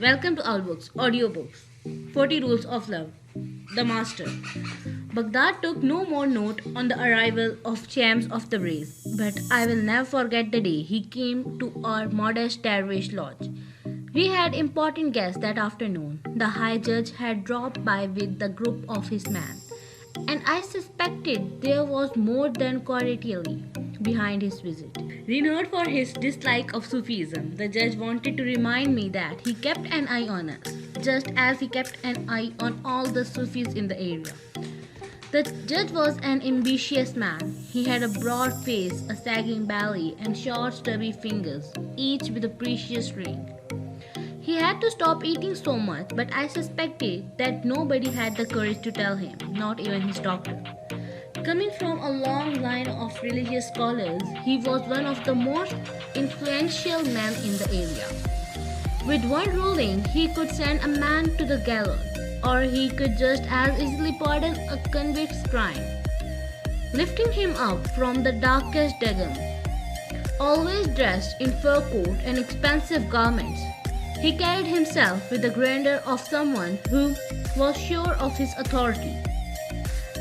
Welcome to Owlbooks, audiobooks. 40 Rules of Love. The Master. Baghdad took no more note on the arrival of Champs of the Race, but I will never forget the day he came to our modest dervish lodge. We had important guests that afternoon. The High Judge had dropped by with the group of his men, and I suspected there was more than cordiality behind his visit. Renowned for his dislike of Sufism, the judge wanted to remind me that he kept an eye on us, just as he kept an eye on all the Sufis in the area. The judge was an ambitious man. He had a broad face, a sagging belly, and short, stubby fingers, each with a precious ring. He had to stop eating so much, but I suspected that nobody had the courage to tell him, not even his doctor. Coming from a long line of religious scholars, he was one of the most influential men in the area. With one ruling, he could send a man to the gallows, or he could just as easily pardon a convict's crime. Lifting him up from the darkest dungeon, always dressed in fur coat and expensive garments, he carried himself with the grandeur of someone who was sure of his authority.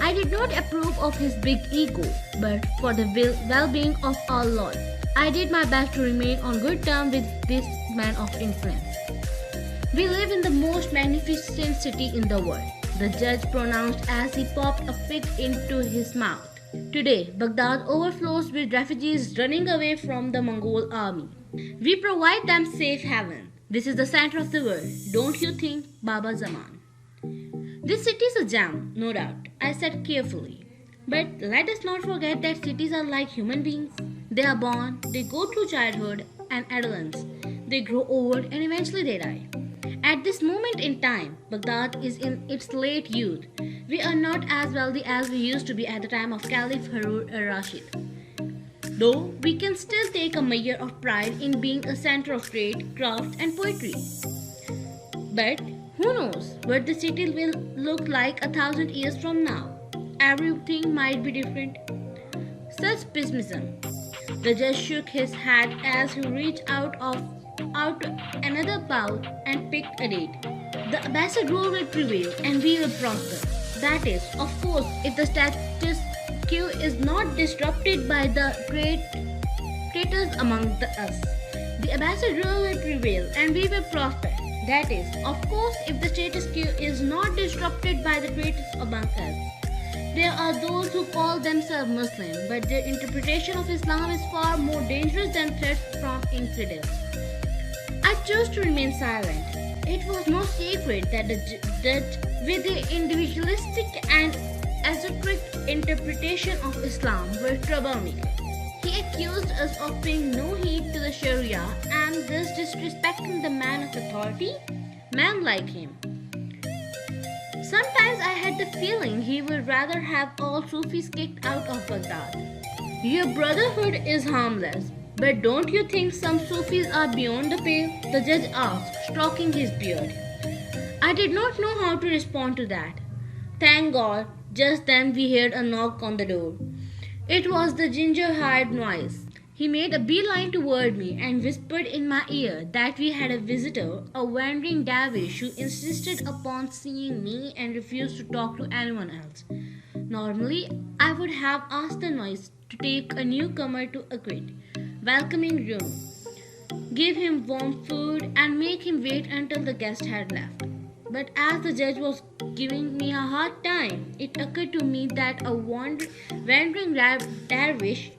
I did not approve of his big ego, but for the well-being of our Lord, I did my best to remain on good terms with this man of influence. We live in the most magnificent city in the world, the judge pronounced as he popped a fig into his mouth. Today, Baghdad overflows with refugees running away from the Mongol army. We provide them safe haven. This is the center of the world, don't you think, Baba Zaman? This city is a gem, no doubt, I said carefully. But let us not forget that cities are like human beings. They are born, they go through childhood and adolescence, they grow old and eventually they die. At this moment in time, Baghdad is in its late youth. We are not as wealthy as we used to be at the time of Caliph Harun al-Rashid. Though we can still take a measure of pride in being a center of trade, craft and poetry. But who knows what the city will look like 1,000 years from now? Everything might be different. Such pessimism. The judge shook his head as he reached out another bowl and picked a date. The Abbasid rule will prevail and we will prosper. That is, of course, if the status quo is not disrupted by the traitors among us. The Abbasid rule will prevail and we will prosper. That is, of course, if the status quo is not disrupted by the traitors among us. There are those who call themselves Muslim, but their interpretation of Islam is far more dangerous than threats from infidels. I chose to remain silent. It was no secret that with the individualistic and esoteric interpretation of Islam were troublemakers. He accused us of paying no heed to the Sharia and thus disrespecting the man of authority, men like him. Sometimes I had the feeling he would rather have all Sufis kicked out of Baghdad. Your brotherhood is harmless, but don't you think some Sufis are beyond the pale? The judge asked, stroking his beard. I did not know how to respond to that. Thank God, just then we heard a knock on the door. It was the ginger-haired Noise. He made a beeline toward me and whispered in my ear that we had a visitor, a wandering dervish who insisted upon seeing me and refused to talk to anyone else. Normally, I would have asked the Noise to take a newcomer to a quiet, welcoming room, give him warm food, and make him wait until the guest had left. But as the judge was giving me a hard time, it occurred to me that a wandering dervish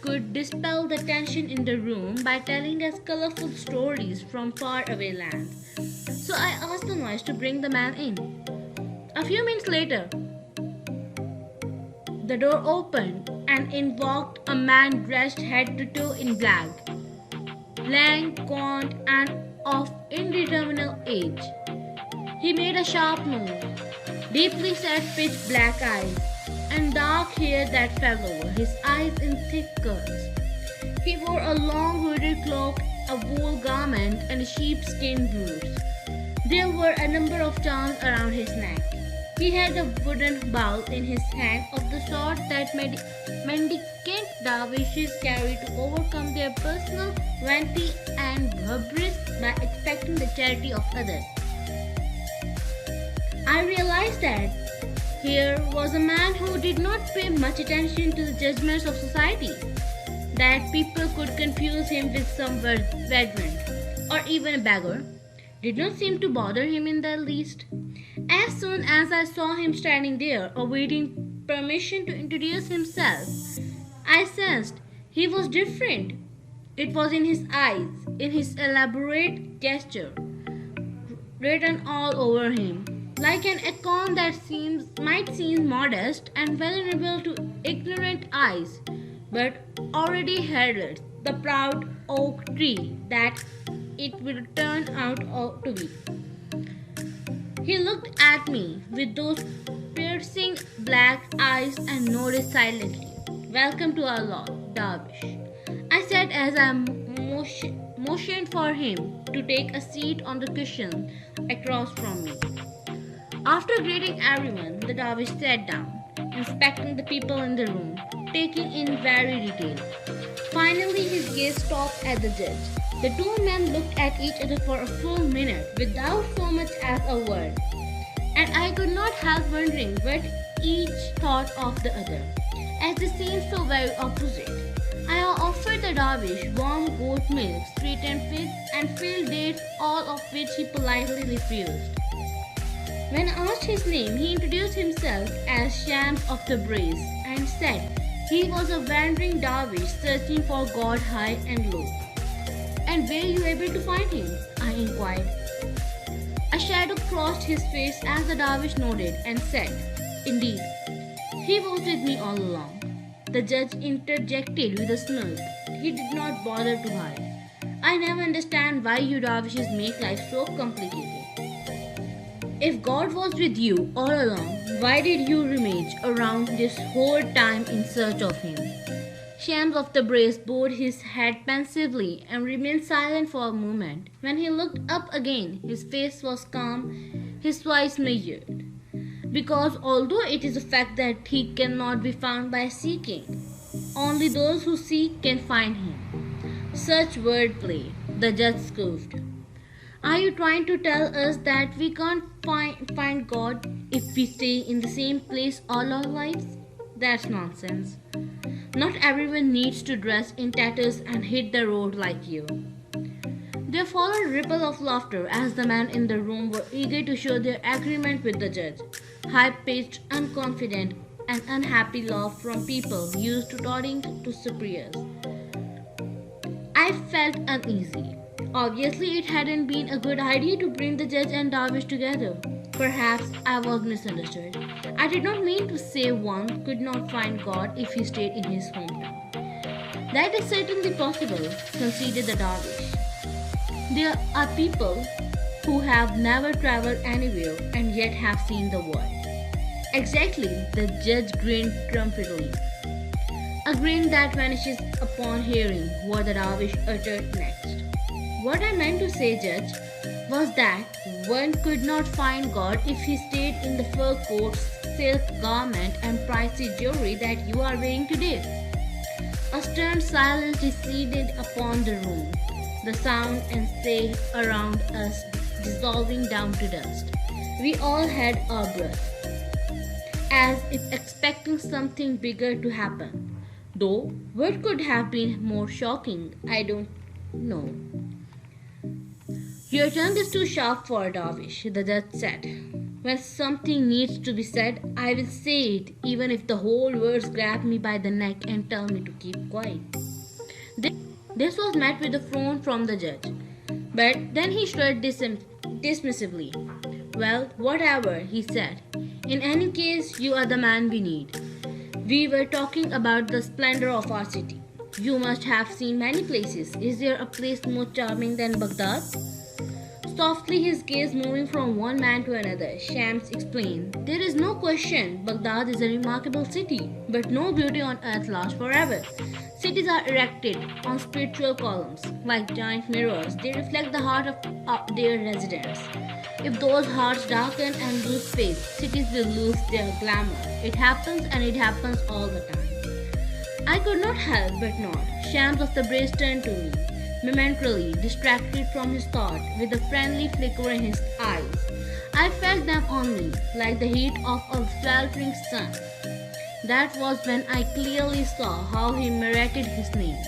could dispel the tension in the room by telling us colorful stories from faraway lands. So I asked the Noise to bring the man in. A few minutes later, the door opened and in walked a man dressed head to toe in black, lank, gaunt, and of indeterminate age. He made a sharp nose, deeply set pitch black eyes, and dark hair that fell over his eyes in thick curls. He wore a long hooded cloak, a wool garment, and sheepskin boots. There were a number of charms around his neck. He had a wooden bowl in his hand of the sort that mendicant dervishes carry to overcome their personal vanity and hubris by expecting the charity of others. I realized that here was a man who did not pay much attention to the judgments of society, that people could confuse him with some vagrant or even a beggar did not seem to bother him in the least. As soon as I saw him standing there, awaiting permission to introduce himself, I sensed he was different. It was in his eyes, in his elaborate gesture, written all over him, like an icon that might seem modest and vulnerable to ignorant eyes, but already heralds the proud oak tree that it will turn out to be. He looked at me with those piercing black eyes and nodded silently. Welcome to our Lord, Darvish. I said as I motioned for him to take a seat on the cushion across from me. After greeting everyone, the Darvish sat down, inspecting the people in the room, taking in very detail. Finally, his gaze stopped at the judge. The two men looked at each other for a full minute without so much as a word, and I could not help wondering what each thought of the other, as they seemed so very opposite. I offered the Darvish warm goat milk, sweetened figs, and filled dates, all of which he politely refused. When asked his name, he introduced himself as Shams of the Braes and said he was a wandering dervish searching for God high and low. And were you able to find him? I inquired. A shadow crossed his face as the dervish nodded and said, Indeed, he was with me all along. The judge interjected with a smirk. He did not bother to hide. I never understand why you dervishes make life so complicated. If God was with you all along, why did you rummage around this whole time in search of him? Shams of the Braes bowed his head pensively and remained silent for a moment. When he looked up again, his face was calm, his voice measured. Because although it is a fact that he cannot be found by seeking, only those who seek can find him. Such wordplay, the judge scoffed. Are you trying to tell us that we can't find God if we stay in the same place all our lives? That's nonsense. Not everyone needs to dress in tatters and hit the road like you. There followed a ripple of laughter as the men in the room were eager to show their agreement with the judge. High-pitched, unconfident, and unhappy laugh from people used to talking to superiors. I felt uneasy. Obviously, it hadn't been a good idea to bring the judge and Darvish together. Perhaps I was misunderstood. I did not mean to say one could not find God if he stayed in his hometown. That is certainly possible, conceded the Darvish. There are people who have never traveled anywhere and yet have seen the world. Exactly, the judge grinned triumphantly. A grin that vanishes upon hearing what the Darvish uttered next. What I meant to say, Judge, was that one could not find God if he stayed in the fur coat, silk garment, and pricey jewelry that you are wearing today. A stern silence descended upon the room, the sound and say around us dissolving down to dust. We all had our breath, as if expecting something bigger to happen. Though, what could have been more shocking, I don't know. Your tongue is too sharp for a dervish, the judge said. When something needs to be said, I will say it, even if the whole world grab me by the neck and tell me to keep quiet. This was met with a frown from the judge, but then he shrugged dismissively. Well, whatever, he said. In any case, you are the man we need. We were talking about the splendor of our city. You must have seen many places. Is there a place more charming than Baghdad? Softly, his gaze moving from one man to another, Shams explained, There is no question Baghdad is a remarkable city, but no beauty on earth lasts forever. Cities are erected on spiritual columns, like giant mirrors. They reflect the heart of their residents. If those hearts darken and lose faith, cities will lose their glamour. It happens and it happens all the time. I could not help but nod. Shams of the Brace turned to me, momentarily distracted from his thought, with a friendly flicker in his eyes. I felt them on me, like the heat of a sweltering sun. That was when I clearly saw how he merited his name.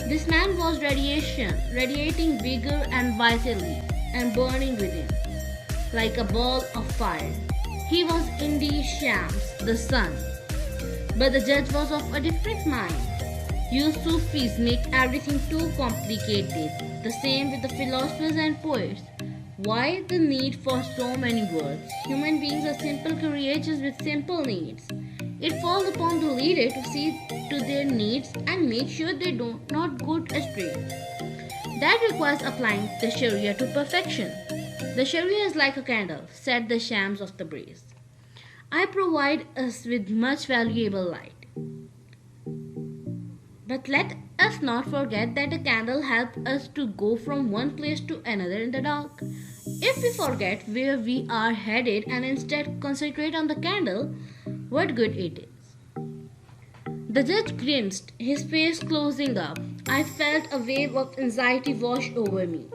This man was radiating vigor and vitality, and burning within, like a ball of fire. He was indeed Shams, the sun. But the judge was of a different mind. You Sufis make everything too complicated. The same with the philosophers and poets. Why the need for so many words? Human beings are simple creatures with simple needs. It falls upon the leader to see to their needs and make sure they do not go astray. That requires applying the Sharia to perfection. The Sharia is like a candle, said the Shams of the Brace. I provide us with much valuable light. But let us not forget that a candle helps us to go from one place to another in the dark. If we forget where we are headed and instead concentrate on the candle, what good it is. The judge grimaced, his face closing up. I felt a wave of anxiety wash over me.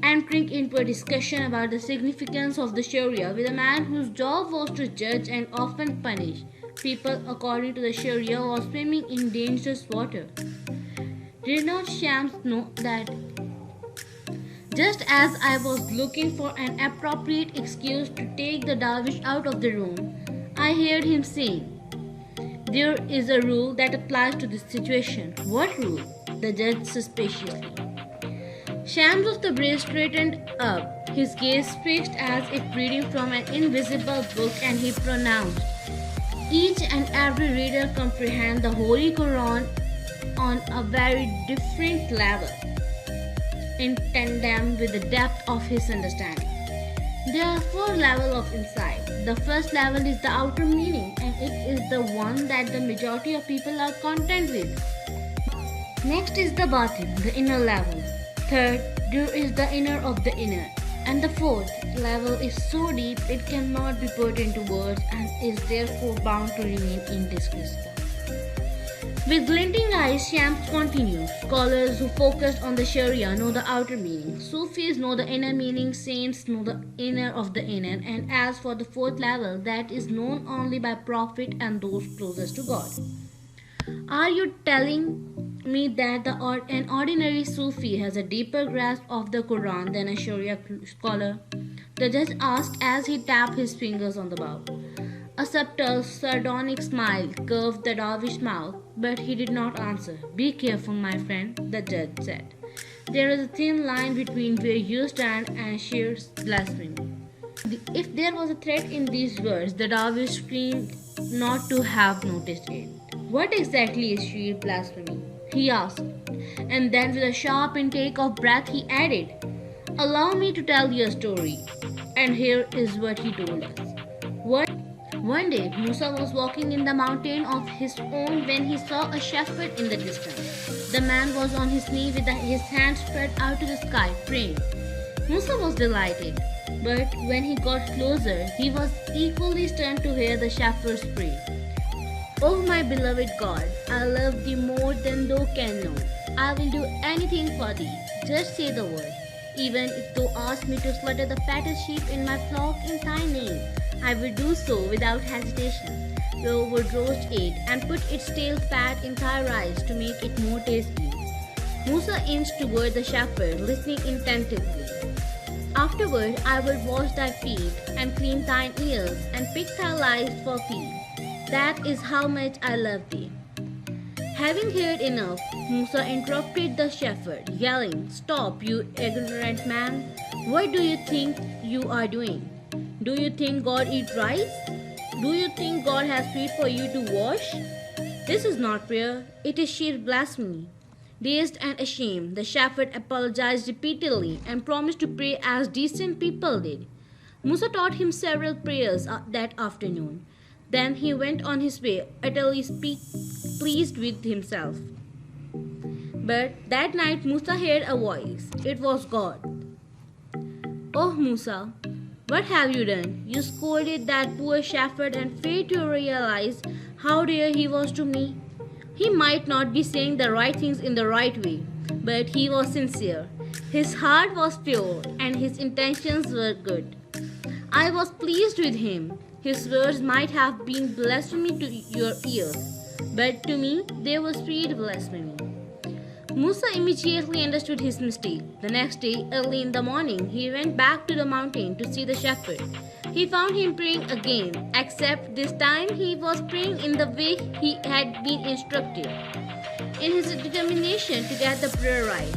Entering into a discussion about the significance of the Sharia with a man whose job was to judge and often punish people according to the Sharia was swimming in dangerous water. Did not Shams know that? Just as I was looking for an appropriate excuse to take the Darwish out of the room, I heard him saying, "There is a rule that applies to this situation." What rule? The judge suspiciously. Shams of the Brace straightened up, his gaze fixed as if reading from an invisible book, and he pronounced, "Each and every reader comprehends the Holy Quran on a very different level, in tandem with the depth of his understanding. There are four levels of insight. The first level is the outer meaning, and it is the one that the majority of people are content with. Next is the batin, the inner level. Third, there is the inner of the inner. And the fourth level is so deep it cannot be put into words and is therefore bound to remain indescribable." With glinting eyes, Shams continues. Scholars who focus on the Sharia know the outer meaning. Sufis know the inner meaning. Saints know the inner of the inner. And as for the fourth level, that is known only by Prophet and those closest to God. Are you telling me that an ordinary Sufi has a deeper grasp of the Quran than a Sharia scholar? The judge asked as he tapped his fingers on the bow. A subtle, sardonic smile curved the Darwish mouth, but he did not answer. "Be careful, my friend," the judge said. "There is a thin line between where you stand and sheer blasphemy." If there was a threat in these words, the Darwish screamed not to have noticed it. "What exactly is sheer blasphemy?" he asked, and then with a sharp intake of breath he added, "Allow me to tell you a story." And here is what he told us. One day, Musa was walking in the mountain of his own when he saw a shepherd in the distance. The man was on his knee with his hands spread out to the sky, praying. Musa was delighted, but when he got closer, he was equally stunned to hear the shepherd's prayer. "Oh, my beloved God, I love thee more than thou can know. I will do anything for thee. Just say the word. Even if thou ask me to slaughter the fattest sheep in my flock in thy name, I will do so without hesitation. Thou would roast it and put its tail fat in thy rice to make it more tasty." Musa inched toward the shepherd, listening attentively. "Afterward, I will wash thy feet and clean thine ears and pick thy lice for feed. That is how much I love thee." Having heard enough, Musa interrupted the shepherd, yelling, "Stop, you ignorant man! What do you think you are doing? Do you think God eats rice? Do you think God has feet for you to wash? This is not prayer, it is sheer blasphemy." Dazed and ashamed, the shepherd apologized repeatedly and promised to pray as decent people did. Musa taught him several prayers that afternoon. Then he went on his way, utterly pleased with himself. But that night Musa heard a voice. It was God. "Oh, Musa, what have you done? You scolded that poor shepherd and failed to realize how dear he was to me. He might not be saying the right things in the right way, but he was sincere. His heart was pure and his intentions were good. I was pleased with him. His words might have been blasphemy to your ears, but to me they were sweet blasphemy. Musa immediately understood his mistake. The next day, early in the morning, he went back to the mountain to see the shepherd. He found him praying again, except this time he was praying in the way he had been instructed. In his determination to get the prayer right,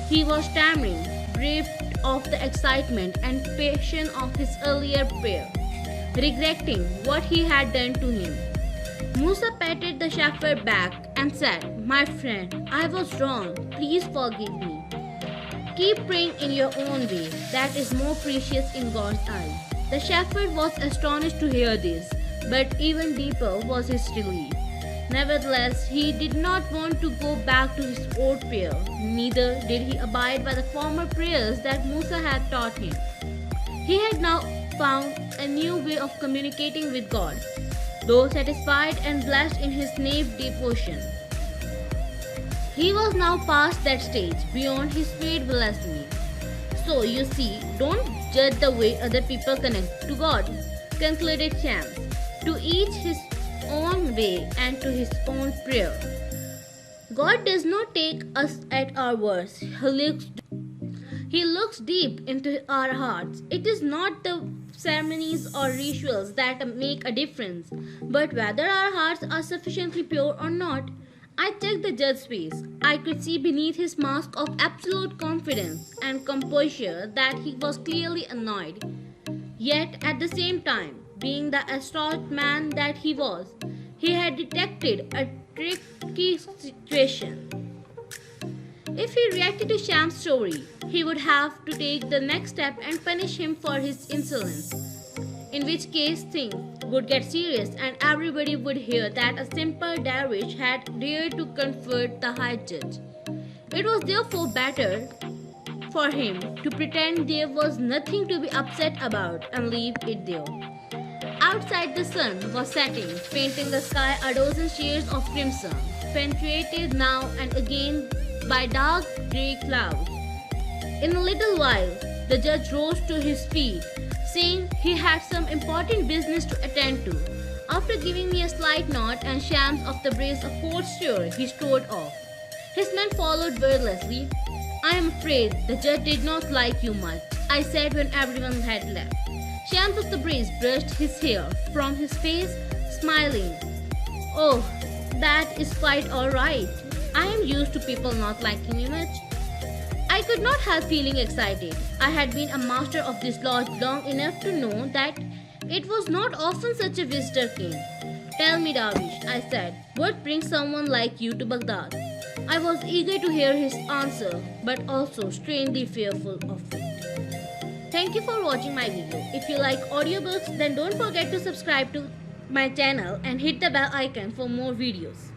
he was stammering, bereft of the excitement and passion of his earlier prayer, regretting what he had done to him. Musa patted the shepherd back and said, "My friend, I was wrong. Please forgive me. Keep praying in your own way. That is more precious in God's eyes." The shepherd was astonished to hear this, but even deeper was his relief. Nevertheless, he did not want to go back to his old prayer. Neither did he abide by the former prayers that Musa had taught him. He had now found a new way of communicating with God, though satisfied and blessed in his naive devotion. He was now past that stage, beyond his sweet blasphemy. So, you see, don't judge the way other people connect to God, concluded Shams. To each his own way and to his own prayer. God does not take us at our words. He looks deep into our hearts. It is not the ceremonies or rituals that make a difference, but whether our hearts are sufficiently pure or not. I checked the judge's face. I could see beneath his mask of absolute confidence and composure that he was clearly annoyed. Yet, at the same time, being the astute man that he was, he had detected a tricky situation. If he reacted to Sham's story, he would have to take the next step and punish him for his insolence, in which case things would get serious and everybody would hear that a simple dervish had dared to confront the high judge. It was therefore better for him to pretend there was nothing to be upset about and leave it there. Outside, the sun was setting, painting the sky a dozen shades of crimson, punctuated now and again by dark grey clouds. In a little while, the judge rose to his feet, saying he had some important business to attend to. After giving me a slight nod and Shams of the brace a cold stare, he strode off. His men followed wordlessly. "I am afraid the judge did not like you much," I said when everyone had left. Shams of the Breeze brushed his hair from his face, smiling. "Oh, that is quite all right. I am used to people not liking me much." I could not help feeling excited. I had been a master of this lodge long enough to know that it was not often such a visitor came. "Tell me, Darwish," I said, "what brings someone like you to Baghdad?" I was eager to hear his answer, but also strangely fearful of it. Thank you for watching my video. If you like audiobooks, then don't forget to subscribe to my channel and hit the bell icon for more videos.